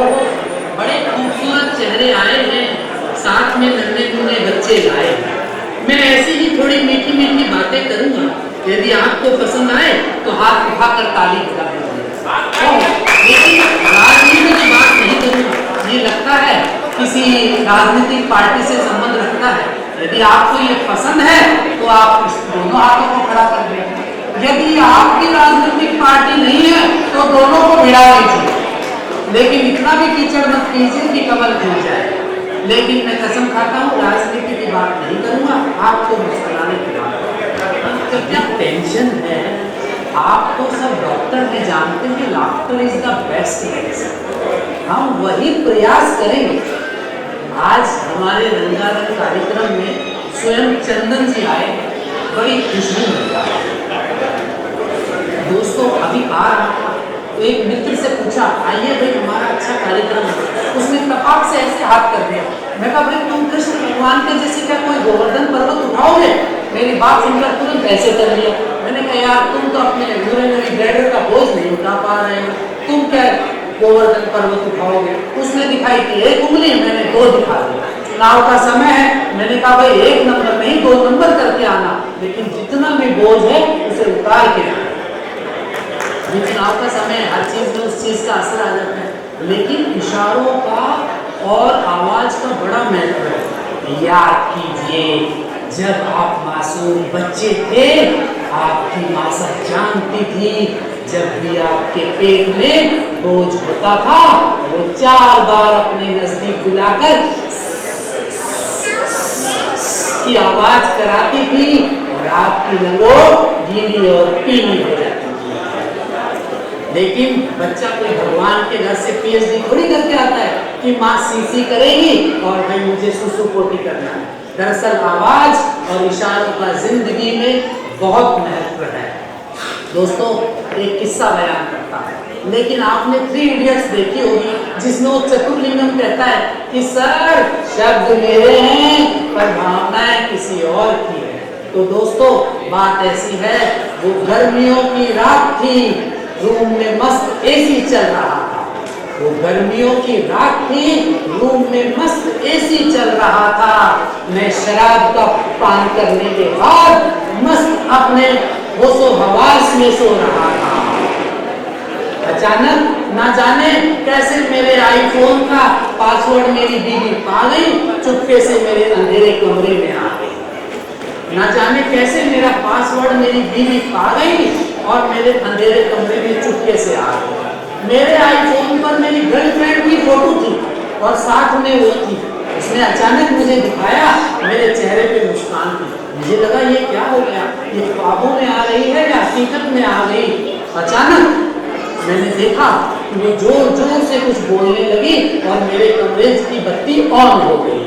बड़े खूबसूरत चेहरे आए हैं, साथ में नन्हे मुन्ने बच्चे लाए हैं। मैं ऐसी ही थोड़ी मीठी मीठी बातें करूंगा, यदि आपको पसंद आए तो हाथ उठाकर ताली बजा दीजिए। लेकिन राजनीति की बात नहीं करूंगा, ये लगता है किसी राजनीतिक पार्टी से संबंध रखता है। यदि आपको ये पसंद है तो आप इस दोनों हाथों को खड़ा कर दें। यदि आपकी राजनीतिक पार्टी नहीं है तो दोनों को भिड़ा लीजिए, लेकिन इतना भी कीचड़ मत कीजिए कि कमल खिल जाए। लेकिन मैं कसम खाता हूँ राजनीति की बात नहीं करूंगा, आपको मुस्कुराने की बात करूंगा। क्या टेंशन है, आप तो सब डॉक्टर हैं, जानते हैं laughter is the best medicine. हम वही प्रयास करेंगे। आज हमारे रंगारंग कार्यक्रम में स्वयं चंदन जी आए, बड़ी खुशबू मिलता है। दोस्तों अभी आ रहा था तो एक मित्र से पूछा, आइए भाई हमारा अच्छा कार्यक्रम है। उसने तपाक से ऐसे हाथ कर दिया। मैं कहा भाई तुम कृष्ण भगवान के जैसे क्या कोई गोवर्धन पर्वत उठाओगे? मेरी बात सुनकर तुरंत ऐसे कर लिया। मैंने कहा यार तुम तो अपने यूरिनरी ब्लैडर का बोझ नहीं उठा पा रहे हो, तुम क्या गोवर्धन पर्वत उठाओगे? उसने दिखाई थी एक उंगली, मैंने दो दिखा दी। चुनाव का समय है, मैंने कहा भाई एक नंबर नहीं 2 नंबर करके आना, लेकिन जितना भी बोझ है उसे उतार के आना। ये चुनाव का समय, हर चीज में उस चीज का असर आ जाता है, लेकिन इशारों का और आवाज का बड़ा महत्व है। याद कीजिए जब आप मासूम बच्चे थे, आपकी माँ सब जानती थी जब भी आपके पेट में बोझ होता था वो 4 बार अपने नजदीक बुलाकर की आवाज कराती थी और आपकी लंगोट गीली और पीली हो जाती। लेकिन बच्चा कोई भगवान के घर से पीएचडी थोड़ी करके आता है कि माँ सीसी करेगी और भाई मुझे सुसु पोटी करना है। दरअसल आवाज और इशारों का जिंदगी में बहुत महत्व है। दोस्तों एक किस्सा बयान करता है, लेकिन आपने 3 इडियट्स देखी होगी जिसमें वो चतुर्लिंगम कहता है कि सर शब्द मेरे हैं पर भावनाएं किसी और की है। तो दोस्तों बात ऐसी है, वो गर्मियों की रात थी, रूम में मस्त एसी चल रहा था। वो गर्मियों की रात थी, रूम में मस्त एसी चल रहा था। मैं शराब का पान करने के बाद मस्त अपने होशो हवास में सो रहा था। अचानक ना जाने कैसे मेरे आईफोन का पासवर्ड मेरी बीवी पा गई, चुपके से मेरे अंधेरे कमरे में आ गई। ना जाने कैसे मेरा पासवर्ड मेरी बीवी पा गई और मेरे अंधेरे कमरे में चुपके से आ गई। मेरे आईफोन पर मेरी गर्लफ्रेंड की फोटो थी और साथ में वो थी। उसने अचानक मुझे दिखाया, मेरे चेहरे पे मुस्कान थी। मुझे लगा ये क्या हो गया, ये ख्वाबों में आ रही है या हकीकत में आ गई। अचानक मैंने देखा कि वो जोर जोर से कुछ बोलने लगी और मेरे कमरे की बत्ती ऑन हो गई।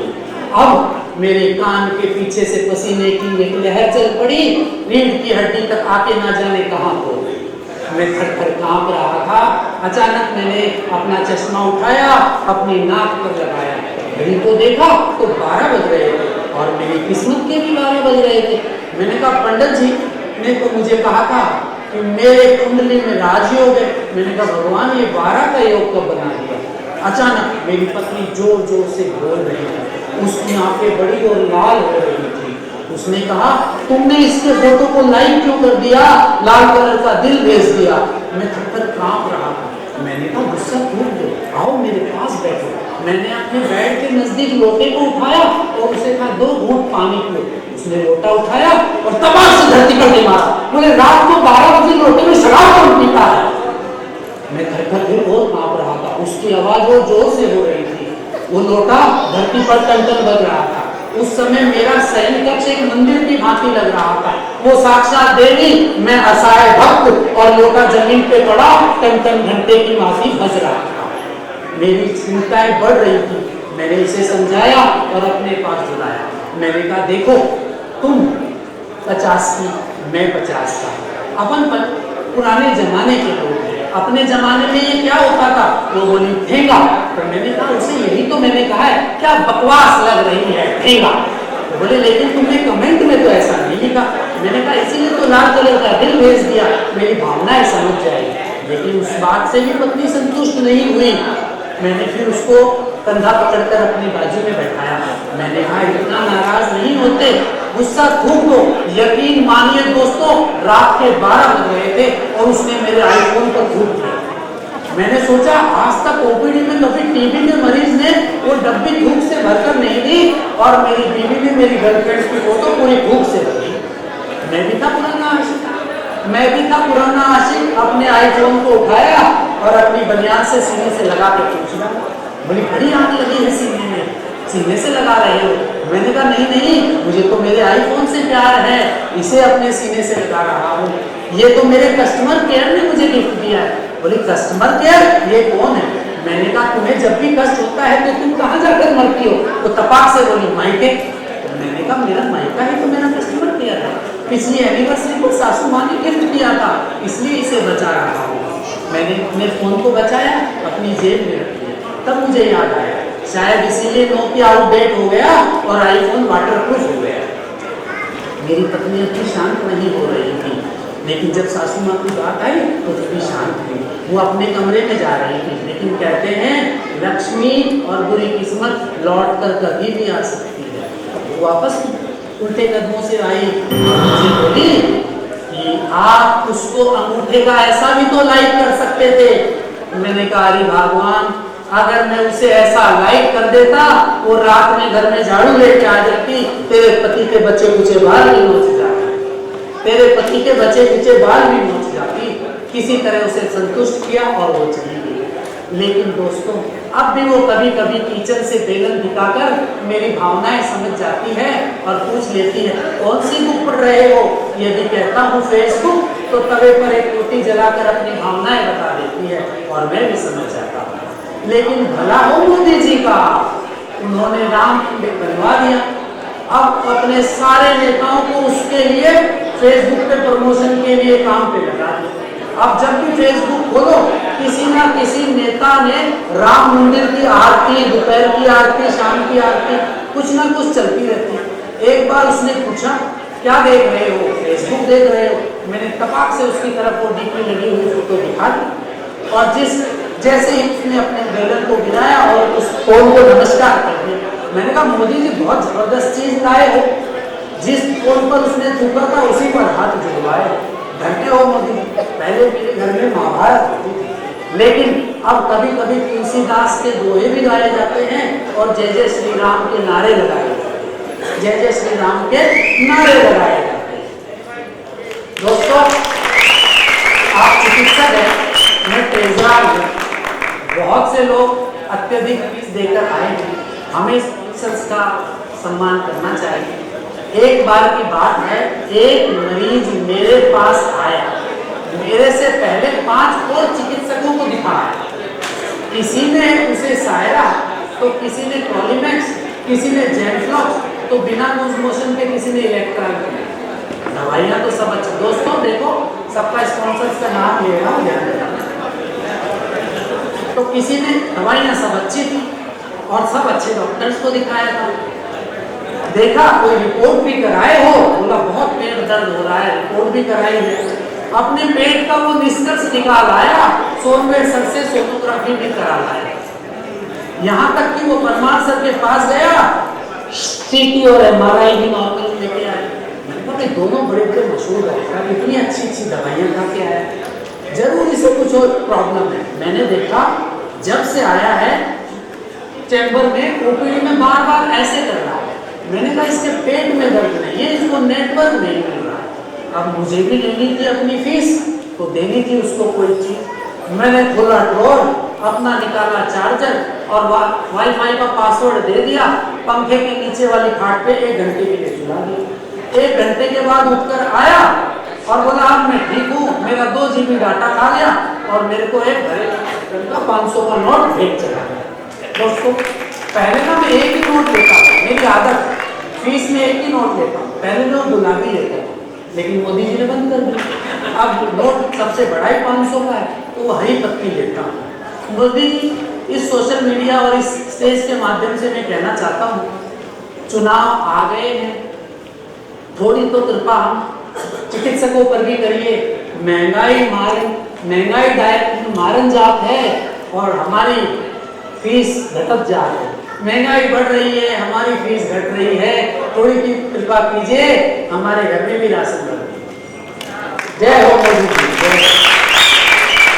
अब मेरे कान के पीछे से पसीने की एक लहर चल पड़ी, रीढ़ की हड्डी तक आके ना जाने कहां हो गई। मैं थर-थर कांप रहा था। अचानक मैंने अपना चश्मा उठाया, अपनी नाक पर लगाया, घड़ी को देखा तो 12 बज रहे थे और मेरी किस्मत के भी 12 बज रहे थे। मैंने कहा पंडित जी ने तो मुझे कहा था कि मेरे कुंडली में राजयोग है। मैंने कहा भगवान ये 12 का योग कब बना दिया? अचानक मेरी पत्नी जोर जोर से बोल रही थी, उसकी आंखें बड़ी और लाल हो रही थी। उसने कहा तुमने इसके फोटो को लाइक क्यों कर दिया, लाल कलर का दिल भेज दिया। मैं थर-थर कांप रहा था। मैंने कहा गुस्सा क्यों दो, आओ मेरे पास बैठो। मैंने अपने बेड के नजदीक लोटे को उठाया और उसे कहा 2 घूंट पानी पियो। उसने लोटा उठाया और तबाक से धरती पर दे मारा। बोले रात को 12 बजे लोटे में शराब कौन पीता है? मैं थर-थर फिर और कांप रहा था। उसकी आवाज वो जोर से हो रही थी, वो लोटा धरती पर टन-टन बज रहा था। उस समय मेरा शयन कक्ष एक मंदिर की भांति लग रहा था। वो साक्षात देवी, मैं असहाय भक्त और लोटा जमीन पे पड़ा टन-टन घंटे की भांति बज रहा था। मेरी चिंताएं बढ़ रही थी। मैंने इसे समझाया और अपने पास बुलाया। मैंने कहा देखो तुम 50 की, मैं 50 का, अपन पुराने जमाने के लोग हैं। अपने जमाने में ये क्या होता था? वो बोली ठेंगा। तो मैंने कहा उसे यही तो मैंने कहा है, क्या बकवास लग रही है ठेंगा। तो बोले लेकिन तुमने कमेंट में तो ऐसा नहीं लिखा। मैंने कहा इसीलिए तो लाल कलर का दिल भेज दिया, मेरी भावनाएं समझ जाएगी। लेकिन उस बात से भी पत्नी संतुष्ट नहीं हुई। मैंने फिर उसको कंधा पकड़कर अपनी बाजू में बैठाया। मैंने कहा इतना नाराज नहीं होते, गुस्सा थूक दो। यकीन मानिए दोस्तों, रात के 12 बज रहे थे और उसने मेरे आईफोन पर थूक दिया। मैंने सोचा आज तक ओपीडी में कभी टीबी के मरीज ने वो डब्बी थूक से भरकर नहीं दी, और मेरी बीवी ने मेरी गर्लफ्रेंड की फोटो पूरी थूक से भरी। मैं भी था पुराना आशिक, अपने आईफोन को उठाया और अपनी बनियान से सीने से लगा के पूछा, बोली बड़ी आग लगी है सीने में, सीने से लगा रहे हो? मैंने कहा नहीं, मुझे तो मेरे आईफोन से प्यार है, इसे अपने सीने से लगा रहा हूँ। ये तो मेरे कस्टमर केयर ने मुझे गिफ्ट दिया है। बोली कस्टमर केयर, ये कौन है? मैंने कहा तुम्हें जब भी कष्ट होता है तो तुम कहाँ जाकर मरती हो? तो तपाक से बोली मायके। मैंने कहा मेरा मायका ही तो मेरा कस्टमर केयर है, पिछली एनिवर्सरी को सासू माँ ने गिफ्ट दिया था, इसलिए इसे बचा रहा हूँ। मैंने अपने फोन को बचाया, अपनी जेब में रख दिया। तब मुझे याद आया शायद इसीलिए नोकिया आउटडेट हो गया और आईफोन वाटरप्रूफ हो गया। मेरी पत्नी अपनी शांत नहीं हो रही थी, लेकिन जब सासू माँ की बात आई तो थोड़ी शांत हुई। वो अपने कमरे में जा रही थी, लेकिन कहते हैं लक्ष्मी और बुरी किस्मत लौट कर कभी भी आ सकती है। वो वापस उल्टे कदमों से आई और मुझे बोली कि आप उसको अंगूठे का ऐसा भी तो लाइक कर सकते थे। मैंने कहा अरे भगवान, अगर मैं उसे ऐसा लाइक कर देता वो रात में घर में झाड़ू लेके आ जाती, तेरे पति के बच्चे कुचे बाल भी नोच जाते, तेरे पति के बच्चे कुचे बाल भी नोच जाती। किसी तरह उसे संतुष्ट किया और वो चली गई। लेकिन दोस्तों, अब भी वो कभी कभी किचन से बेलन दिखाकर मेरी भावनाएं समझ जाती है और पूछ लेती है कौन सी बुक पढ़ रहे हो? यदि कहता हूँ फेसबुक, तो तवे पर एक रोटी जलाकर अपनी भावनाएं बता देती है और मैं भी समझ जाता हूँ। लेकिन भला हो मोदी जी का, उन्होंने राम बनवा दिया। अब अपने सारे नेताओं को उसके लिए फेसबुक पे प्रमोशन के लिए काम पे लगा दिया। अब जब भी फेसबुक खोलो, किसी ना किसी नेता ने राम मंदिर की आरती, दोपहर की आरती, शाम की आरती, कुछ ना कुछ चलती रहती है। एक बार उसने पूछा क्या देख रहे हो? फेसबुक देख रहे हो? मैंने तपाक से उसकी तरफ वो डीपी लगी हुई फोटो दिखा दी और जैसे ही उसने अपने बेलन को गिराया और उस फोन को नमस्कार कर दिया। मैंने कहा मोदी जी बहुत जबरदस्त चीज लाए हो, जिस फोन पर उसने थूका था उसी पर हाथ जुड़वाए। घंटे हो मोदी जी। पहले मेरे घर में महाभारत होती थी, लेकिन अब कभी कभी तुलसीदास के दोहे भी गाए जाते हैं और जय जय श्री राम के नारे लगाए जाते हैं, जय जय श्री राम के नारे लगाए जाते हैं। दोस्तों, आप चिकित्सक हैं, मैं तेजराज हूँ। बहुत से लोग अत्यधिक फीस देकर आए हैं, हमें चिकित्सक का सम्मान करना चाहिए। एक बार की बात है, एक मरीज मेरे पास आया, मेरे से पहले 5 और चिकित्सकों को दिखाया। किसी ने उसे सायरा, तो किसी ने ट्रोलीमैक्स, किसी ने जेनफ्लॉक्स, तो बिना लूज मोशन के किसी ने इलेक्ट्रॉल। दवाइयाँ तो सब अच्छी। दोस्तों देखो, सबका स्पॉन्सर्स का नाम ले रहा हूँ, ध्यान देना। तो किसी ने दवाइयाँ सब अच्छी थी और सब अच्छे डॉक्टर्स को दिखाया था। देखा कोई रिपोर्ट भी कराए हो, बोला बहुत पेट दर्द हो रहा है, रिपोर्ट भी कराई है। अपने पेट का वो निष्कर्ष निकाल आया, सोनवेर सर से सोनोग्राफी भी करा लाया। यहाँ तक कि वो परमार सर के पास गया, सीटी और एमआरआई भी नॉर्मल लेके आए। मैंने कहा दोनों बड़े बड़े मशहूर डॉक्टर, इतनी अच्छी अच्छी दवाइयाँ खा के आया, जरूर इसे कुछ और प्रॉब्लम है। मैंने देखा जब से आया है चैम्बर में, ओपीडी में बार बार ऐसे कर रहा है। मैंने कहा इसके पेट में दर्द नहीं है, इसको नेटवर्क नहीं मिल रहा। अब मुझे भी लेनी थी अपनी फीस, तो देनी थी उसको कोई चीज। मैंने खोला ड्रॉर, अपना निकाला चार्जर और वाईफाई का पासवर्ड दे दिया। पंखे के नीचे वाली खाट पे 1 घंटे के लिए चला दिया। 1 घंटे के बाद उठकर आया और बोला अब मैं ठीक हूँ, मेरा 2 GB डाटा खा गया और मेरे को एक का 500 का नोट भेज चला गया। दोस्तों, पहले ना मैं एक ही नोट लेता था, मेरी आदत, फीस में एक ही नोट लेता हूँ। पहले मैं गुलाबी लेता था, लेकिन मोदी जी ने बंद कर दिया। अब नोट सबसे बड़ा ही 500 का है, तो वो हरी पत्ती लेता हूँ। मोदी जी, इस सोशल मीडिया और इस स्टेज के माध्यम से मैं कहना चाहता हूँ, चुनाव आ गए हैं, थोड़ी तो कृपा चिकित्सकों पर भी करिए। महंगाई मारन जात है और हमारी फीस घटत जा रही है, महंगाई बढ़ रही है, हमारी फीस घट रही है, थोड़ी की कृपा कीजिए, हमारे घर में भी राशन बढ़ रही है। जय हो मोदी जी।